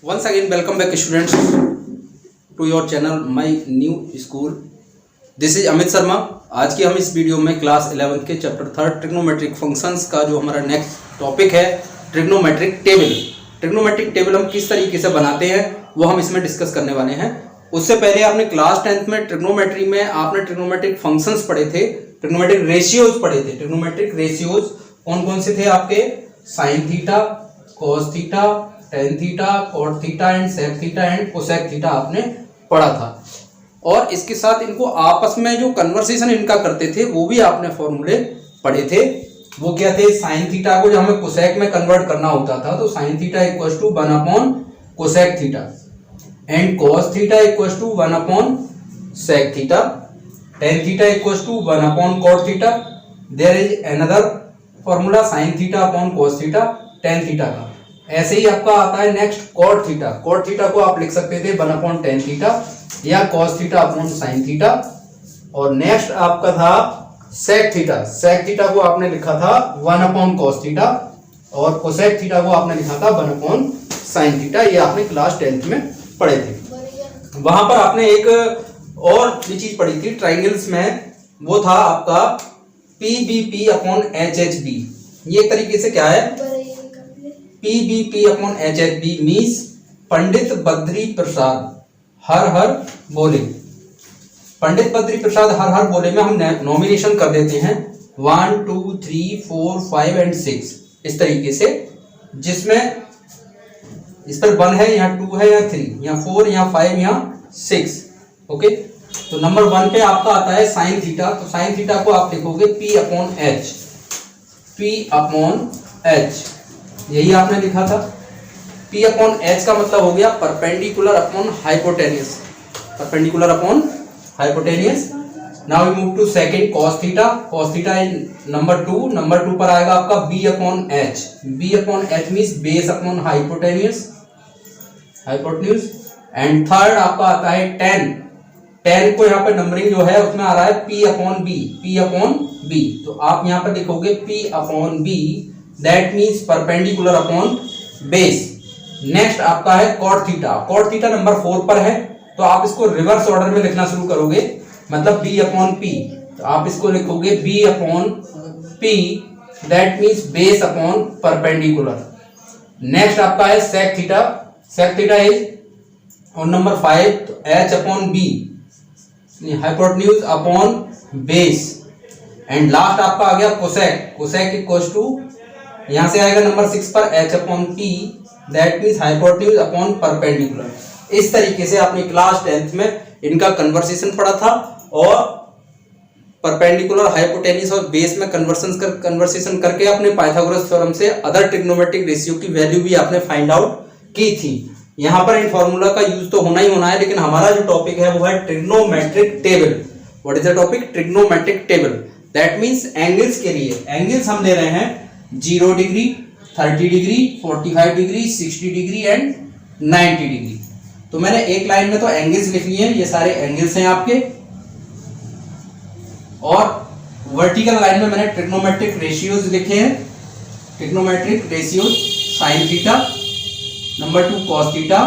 Once again, welcome back students to your channel My New School. This is Amit Sharma. आज की हम इस video में क्लास 11th के चैप्टर 3 ट्रिग्नोमेट्रिक फंक्शंस का जो हमारा नेक्स्ट टॉपिक है ट्रिग्नोमेट्रिक टेबल. ट्रिग्नोमेट्रिक टेबल हम किस तरीके से बनाते हैं वो हम इसमें डिस्कस करने वाले हैं. उससे पहले आपने क्लास 10th में ट्रिग्नोमेट्री में आपने ट्रिग्नोमेट्रिक फंक्शंस पढ़े थे, ट्रिग्नोमेट्रिक रेशियोज पढ़े थे. ट्रिग्नोमेट्रिक रेशियोज कौन कौन से थे आपके? Sine theta, cos theta, tan theta, cot theta and sec theta and cosec theta आपने पढ़ा था. और इसके साथ इनको आपस में जो कन्वर्सेशन इनका करते थे वो भी आपने फॉर्मूले पढ़े थे. वो क्या थे? साइन थीटा को जब हमें कोसेक में कन्वर्ट करना होता था तो sine theta equal to 1 upon cosec theta and cos theta equal to 1 upon sec theta, tan theta equal to 1 upon cot theta. There is another formula sine theta upon cos theta tan theta का. ऐसे ही आपका आता है next cot theta. Cot theta को आप लिख सकते थे 1 अपॉन टेन थीटा या cos theta upon sine theta. और नेक्स्ट आपका था सेक थीटा. सेक थीटा को आपने लिखा था 1 अपॉन कॉस थीटा और कोसेक थीटा को आपने लिखा था 1 अपॉन साइन थीटा. ये आपने क्लास 10th में पढ़े थे. वहां पर आपने एक और भी चीज पढ़ी थी ट्राइंगल्स में, वो था आपका PBP अपॉन HHB. ये तरीके से क्या है? PBP upon HHB means Pandit Badri Prasad हर हर बोले. पंडित बद्री प्रसाद हर हर बोले में हम नॉमिनेशन कर देते हैं 1 2 3 4 5 एंड 6 इस तरीके से, जिसमें इस पर 1 है, यहाँ 2 है, यहाँ 3, यहाँ 4, यहाँ 5, यहाँ 6. ओके, तो नंबर 1 पे आपका आता है साइन थीटा. तो साइन थीटा को आप लिखोगे P upon H. P upon H यही आपने लिखा था. P अपॉन H का मतलब हो गया perpendicular upon hypotenuse. Perpendicular upon hypotenuse. Now we move to second cos theta. Cos theta in number 2. Number 2 पर आएगा आपका B upon H. B upon H means base upon hypotenuse. Hypotenuse. And third आपका आता है ten. Ten को यहाँ पर numbering जो है उसमें आ रहा है P upon B. P upon B. तो आप यहाँ पर लिखोगे P upon B. That means perpendicular upon base. Next आपका है cot theta. Cot theta number 4 पर है तो आप इसको रिवर्स ऑर्डर में लिखना शुरू करोगे, मतलब B अपॉन P. तो आप इसको लिखोगे B upon P. That means base upon perpendicular. Next आपका है sec theta. Sec theta is on number 5 तो H upon B hypotenuse upon base. And last आपका आ गया कोसेक. कोसेक इक्वल टू यहां से आएगा नंबर 6 पर H upon P. That means hypotenuse upon perpendicular. इस तरीके से आपने क्लास 10th में इनका कन्वर्सेशन पढ़ा था और परपेंडिकुलर, हाइपोटेन्यूज और बेस में कन्वर्सेशन करके अपने पाइथागोरस थ्योरम से अदर ट्रिग्नोमेट्रिक रेशियो की वैल्यू भी आपने फाइंड आउट की थी. यहां पर इन फॉर्मूला का यूज तो होना ही होना है, लेकिन हमारा जो टॉपिक है वो है trigonometric table. What is the topic? Trigonometric table. That means angles के लिए. एंगल्स हम ले रहे हैं 0 degree, 30 degree, 45 degree, 60 degree and 90 degree. तो मैंने एक लाइन में तो एंगल्स लिख लिए हैं. ये सारे एंगल्स हैं आपके. और वर्टिकल लाइन में मैंने ट्रिग्नोमेट्रिक रेशियोज लिखे हैं. Trigonometric ratios sine theta, number 2 cos theta,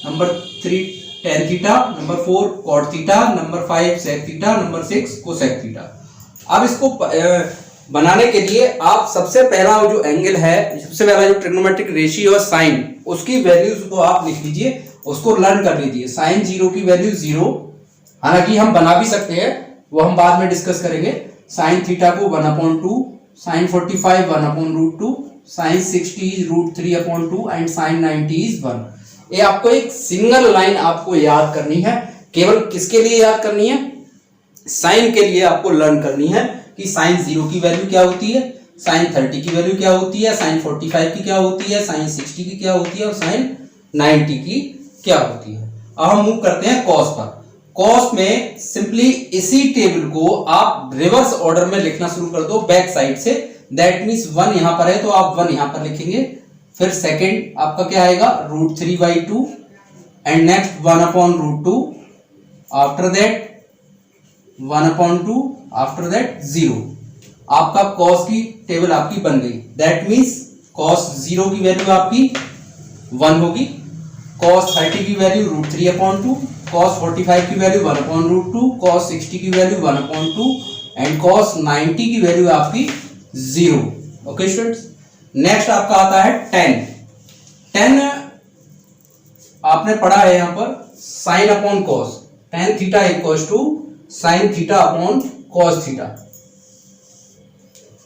number 3 tan theta, number 4 cot theta, number 5 sec theta, number 6 cosec theta. अब इसको बनाने के लिए आप सबसे पहला जो एंगल है, सबसे पहला जो ट्रिग्नोमेट्रिक रेशियो है साइन, उसकी वैल्यूज को आप लिख लीजिए, उसको लर्न कर लीजिए. साइन 0 की वैल्यू 0. हालांकि हम बना भी सकते हैं, वो हम बाद में डिस्कस करेंगे. साइन थीटा को 1 upon 2, sine 45 1 upon root 2, sine 60 root 3 upon 2 and sine 90 is 1. ये आपको एक सिंगल लाइन आपको याद करनी है. केवल किसके लिए याद करनी है? साइन के लिए आपको लर्न करनी है कि साइन 0 की वैल्यू क्या होती है, साइन 30 की वैल्यू क्या होती है, साइन 45 की क्या होती है, साइन 60 की क्या होती है और साइन 90 की क्या होती है. अब हम मूव करते हैं कॉस पर. कॉस में सिंपली इसी टेबल को आप रिवर्स ऑर्डर में लिखना शुरू कर दो बैक साइड से. दैट मीन्स 1 यहां पर है तो आप 1 यहां पर लिखेंगे. फिर सेकेंड आपका क्या आएगा? Root 3/2 and next 1 upon root 2. After that 1 upon 2, after that 0. आपका कॉस की टेबल आपकी बन गई. दैट मीन्स कॉस 0 की वैल्यू आपकी 1 होगी cos 30 की वैल्यू √3/2, cos 45 की वैल्यू 1/√2, cos 60 की वैल्यू 1/2 एंड cos 90 की वैल्यू आपकी 0। ओके स्टूडेंट्स, नेक्स्ट आपका आता है tan। tan आपने पढ़ा है यहां पर sin upon cos, tan theta equals to sin theta upon cos theta.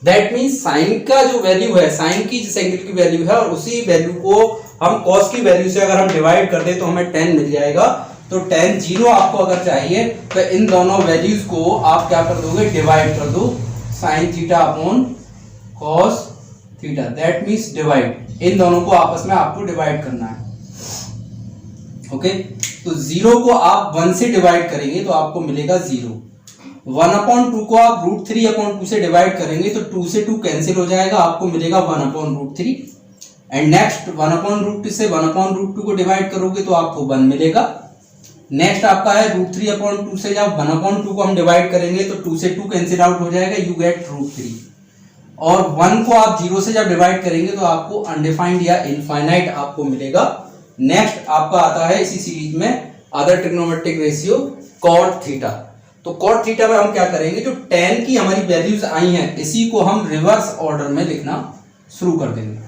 That means sine का जो वैल्यू है, साइन की जिस एंगल की वैल्यू है और उसी वैल्यू को हम cos की वैल्यू से अगर हम डिवाइड कर दे तो हमें tan मिल जाएगा। तो tan 0 आपको अगर चाहिए तो इन दोनों वैल्यूज को आप क्या कर दोगे, डिवाइड कर दो sin theta upon cos theta. That means divide, इन दोनों को आपस में आपको डिवाइड करना है। ओके, तो 0 को आप 1 से डिवाइड करेंगे तो आपको मिलेगा 0। 1/2 को आप √3/2 से डिवाइड करेंगे तो 2 से 2 कैंसिल हो जाएगा, आपको मिलेगा 1/√3। एंड नेक्स्ट 1/√2 से 1/√2 को डिवाइड करोगे तो आपको 1 मिलेगा। नेक्स्ट आपका है √3/2 से जब 1/2 को हम डिवाइड करेंगे तो 2 से 2 कैंसिल आउट हो जाएगा, यू गेट √3। और 1 को आप 0 से जब डिवाइड करेंगे तो आपको अनडिफाइंड या इनफाइनाइट आपको मिलेगा। नेक्स्ट आपका आता है इसी सीरीज में other trigonometric ratio cot theta. तो cot थीटा में हम क्या करेंगे, जो tan की हमारी वैल्यूज आई हैं इसी को हम रिवर्स ऑर्डर में लिखना शुरू कर देंगे।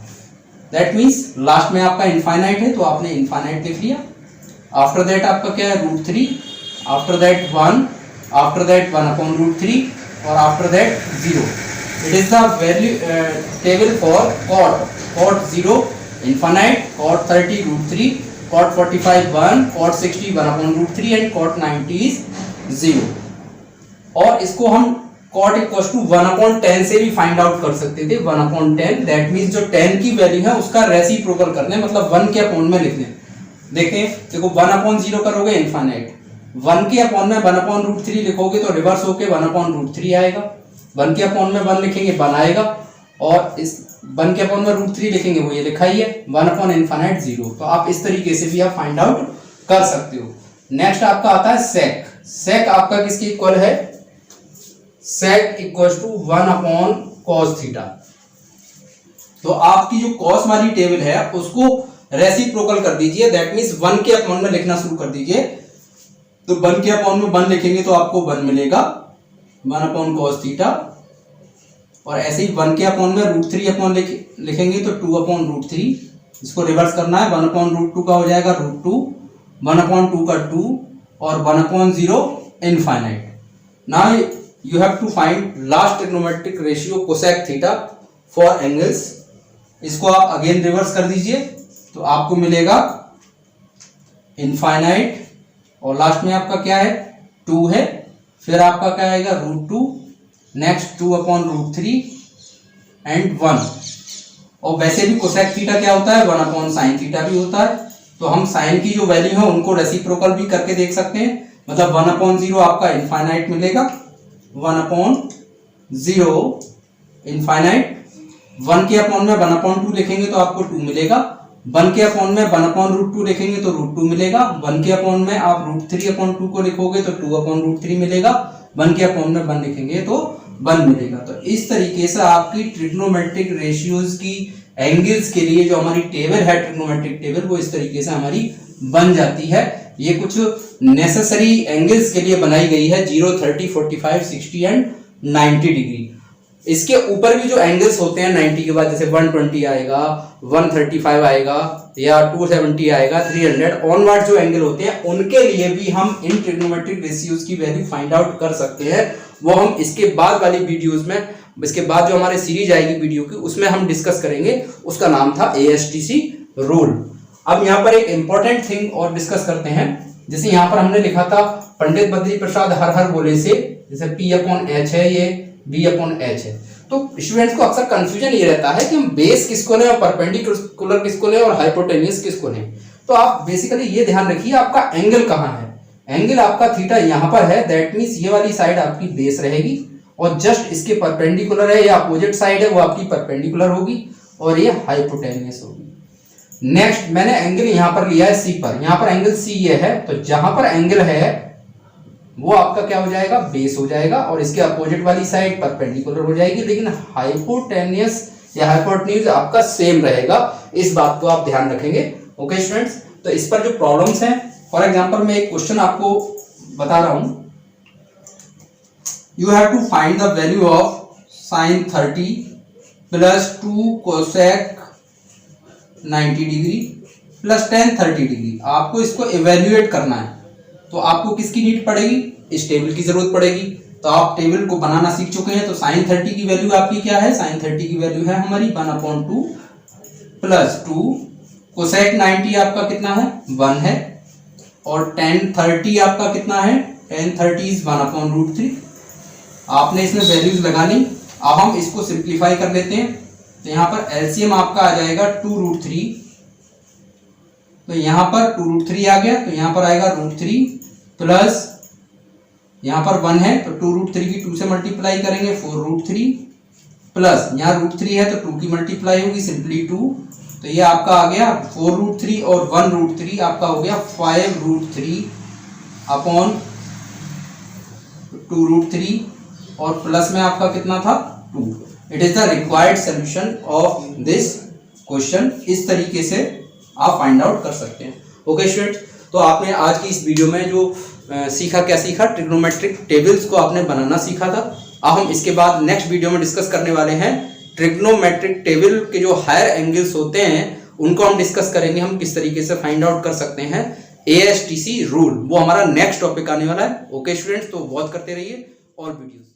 दैट मीन्स लास्ट में आपका इनफाइनाइट है तो आपने इनफाइनाइट लिख लिया। आफ्टर दैट आपका क्या है √3, आफ्टर दैट 1, आफ्टर दैट 1/√3 और after that 0। It is the value table for cot 0 infinite, cot 30 √3, cot 45 1, cot 60 1/√3 and cot 90 is 0। और इसको हम cot इक्वल्स टू 1/10 से भी फाइंड आउट कर सकते थे। 1/10 दैट मीन्स जो tan की वैल्यू है उसका रेसिप्रोकल करने, मतलब 1 के अपॉन में लिखने। देखें, देखो 1/0 करोगे इनफाइनाइट, 1 के अपॉन में 1/√3 लिखोगे तो रिवर्स होके 1/√3 आएगा। 1 के अपॉन में 1 लिखेंगे 1 आएगा, और इस 1 के अपॉन में √3 लिखेंगे वो ये लिखा ही है 1/∞ 0। तो आप इस तरीके से भी आप फाइंड आउट कर सकते हो। नेक्स्ट आपका आता है sec। sec आपका किसके इक्वल है, sec equals to 1/cos theta. तो आपकी जो cos वाली टेबल है उसको रेसिप्रोकल कर दीजिए, दैट मींस 1 के अपॉन में लिखना शुरू कर दीजिए। तो 1 के अपॉन में 1 लिखेंगे तो आपको 1 मिलेगा 1/cos थीटा, और ऐसे ही 1 के अपॉन में √3 अपॉन लिखेंगे तो 2/√3। इसको रिवर्स करना है, 1/√2 का हो जाएगा √2, 1/2 का 2 और 1/0 infinite. Now you have to find last trigonometric ratio cosec theta for angles. इसको आप अगेन रिवर्स कर दीजिए तो आपको मिलेगा इनफाइनाइट, और लास्ट में आपका क्या है 2 है, फिर आपका क्या आएगा √2, नेक्स्ट 2/√3 एंड 1। और वैसे भी कोसेक थीटा क्या होता है 1/sin थीटा भी होता है। तो हम साइन की जो वैल्यू है उनको रेसिप्रोकल भी करके देख सकते हैं, मतलब 1/0 आपका इनफाइनाइट मिलेगा, 1/0 इनफाइनाइट। 1 के अपॉन में 1/2 लिखेंगे तो आपको 2 मिलेगा, 1 के अपॉन में 1/√2 लिखेंगे तो √2 मिलेगा, 1 के अपॉन में आप √3/2 को लिखोगे तो 2/√3 मिलेगा, 1 के अपॉन में 1 लिखेंगे तो 1 मिलेगा। तो इस तरीके से आपकी ट्रिग्नोमेट्रिक रेशियोज की एंगल्स के लिए जो हमारी टेबल है ट्रिग्नोमेट्रिक टेबल, वो इस तरीके से हमारी बन जाती है। ये कुछ नेसेसरी एंगल्स के लिए बनाई गई है, 0, 30, 45, 60 एंड 90 डिग्री। इसके ऊपर भी जो एंगल्स होते हैं 90 के बाद, जैसे 120 आएगा, 135 आएगा या 270 आएगा, 300 ऑनवर्ड जो एंगल होते हैं उनके लिए भी हम इन ट्रिग्नोमेट्रिक रेशियोज की वैल्यू फाइंड आउट कर सकते हैं। वो हम इसके बाद वाली वीडियोस में, इसके बाद जो हमारे सीरीज आएगी वीडियो की, उसमें हम डिस्कस करेंगे। उसका नाम था ASTC रूल। अब यहाँ पर एक इंपॉर्टेंट थिंग और डिस्कस करते हैं। जैसे यहाँ पर हमने लिखा था पंडित बद्री प्रसाद हर हर बोले से, जैसे P/H है, ये B/H है। तो स्टूडेंट्स को अक्सर कंफ्यूजन ये रहता है कि हम बेस किसको लें और परपेंडिकुलर किसको लें और हाइपोटेन्यूस किसको लें। तो आप बेसिकली ये ध्यान रखिए आपका एंगल कहाँ है। एंगल आपका थीटा यहाँ पर है, दैट मीन्स ये वाली साइड आपकी बेस रहेगी, और जस्ट इसके परपेंडिकुलर है या अपोजिट साइड है वो आपकी परपेंडिकुलर होगी, और ये हाइपोटेन्यूस होगी। नेक्स्ट मैंने एंगल यहाँ पर लिया है C पर, यहाँ पर एंगल C ये है, तो जहां पर एंगल है वो आपका क्या हो जाएगा, बेस हो जाएगा, और इसके अपोजिट वाली साइड परपेंडिकुलर हो जाएगी, लेकिन हाइपोटेन्यूस या हाइपोटेन्यूज आपका सेम रहेगा। इस बात को आप ध्यान रखेंगे। ओके स्टूडेंट्स, तो इस पर जो प्रॉब्लम्स हैं, फॉर एग्जांपल मैं एक क्वेश्चन आपको बता रहा हूं, you have to find the value of sin 30 plus 2 cosec 90 degree plus tan 30 degree. आपको इसको इवेल्युएट करना है, तो आपको किसकी नीड पड़ेगी, इस टेबल की जरूरत पड़ेगी। तो आप टेबल को बनाना सीख चुके हैं। तो sin 30 की वैल्यू आपकी क्या है, sin 30 की वैल्यू है हमारी 1/2 प्लस 2 कोसेक 90 आपका कितना है, 1 है, और tan 30 आपका कितना है, tan 30 इज 1/√3। आपने इसमें वैल्यूज लगानी। अब हम इसको सिंप्लीफाई कर लेते हैं। तो यहाँ पर एलसीएम आपका आ जाएगा 2√3, तो यहाँ पर 2√3 आ गया, तो यहाँ पर आएगा √3 प्लस यहाँ पर 1 है तो 2√3 की 2 से मल्टीप्लाई करेंगे 4√3 प्लस यहाँ √3 है तो 2 की मल्टीप्लाई होगी सिंपली 2, तो ये आपका आ गया 4√3 और 1√3 आपका हो गया 5√3 अपॉन 2√3 और प्लस में आपका कितना था 2। It is the required solution of this question. इस तरीके से आप फाइंड आउट कर सकते हैं। ओके स्टूडेंट्स, तो आपने आज की इस वीडियो में जो सीखा, क्या सीखा, ट्रिग्नोमेट्रिक टेबल्स को आपने बनाना सीखा था। अब हम इसके बाद नेक्स्ट वीडियो में डिस्कस करने वाले हैं ट्रिग्नोमेट्रिक टेबल के जो हायर एंगल्स होते हैं उनको हम डिस्कस करेंगे, हम किस तरीके से फाइंड आउट कर सकते हैं। ASTC रूल, वो हमारा नेक्स्ट टॉपिक आने वाला है। ओके स्टूडेंट्स, तो वॉच करते रहिए और वीडियोस।